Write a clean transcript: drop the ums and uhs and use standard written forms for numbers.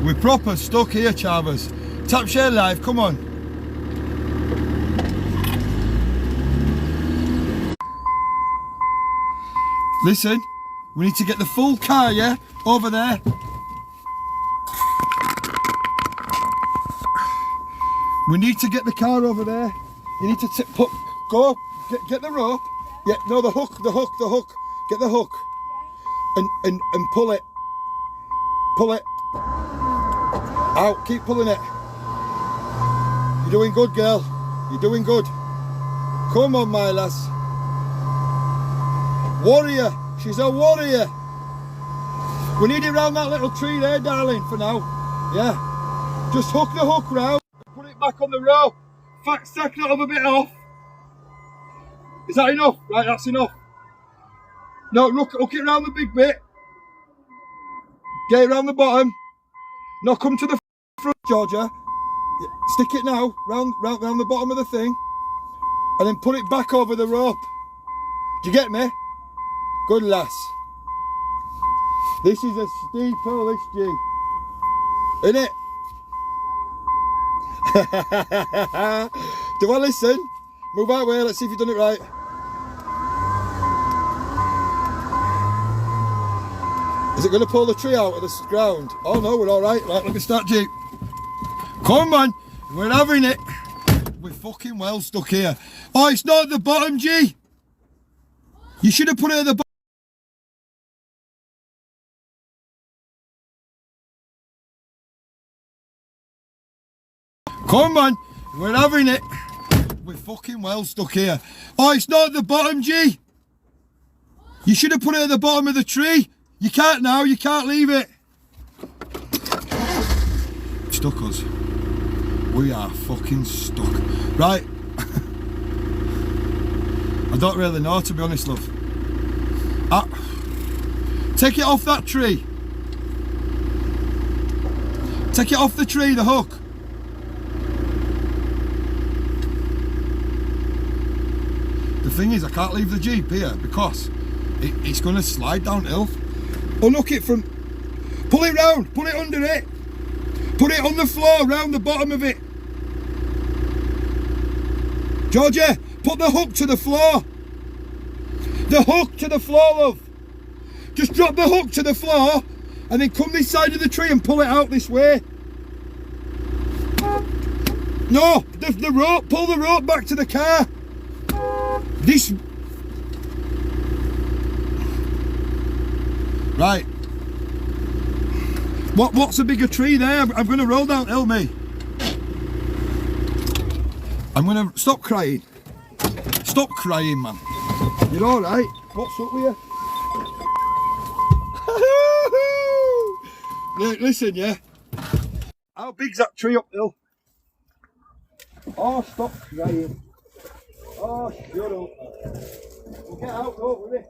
We're proper stuck here, Chavez. Tap share live, come on. Listen, we need to get the full car, yeah? Over there. We need to get the car over there. You need to go, get the rope. Yeah, no, the hook. Get the hook. And pull it. Pull it. Out, keep pulling it. You're doing good, girl. You're doing good. Come on, my lass. Warrior. She's a warrior. We need it round that little tree there, darling, for now. Yeah. Just hook the hook round. Put it back on the rope. Stack that other bit off. Is that enough? Right, that's enough. No, hook it round the big bit. Get it round the bottom. No, come to the front, Georgia. Stick it now, round the bottom of the thing. And then put it back over the rope. Do you get me? Good lass. This is a steep pull, this G. Isn't it? Do I listen? Move out way, let's see if you've done it right. Is it going to pull the tree out of the ground? Oh no, we're alright. Right, let me start, Jeep. Come on, we're having it. We're fucking well stuck here. Oh, it's not at the bottom, G. You should have put it at the bottom. Come on, we're having it. We're fucking well stuck here. Oh, it's not at the bottom, G. You should have put it at the bottom of the tree. You can't now, you can't leave it. Stuck us. We are fucking stuck. Right. I don't really know, to be honest, love. Take it off that tree. Take it off the tree, the hook. The thing is, I can't leave the Jeep here because it's going to slide downhill. Unhook it from... Pull it round, put it under it. Put it on the floor, round the bottom of it. Georgia, put the hook to the floor. The hook to the floor, love. Just drop the hook to the floor and then come this side of the tree and pull it out this way. No, the rope, pull the rope back to the car. This... Right. What's a bigger tree there? I'm going to roll downhill, me. I'm going to... Stop crying. Stop crying, man. You're all right. What's up with you? Listen, yeah. How big's that tree uphill? Oh, stop crying. Oh, shut up. We'll get out, don't worry.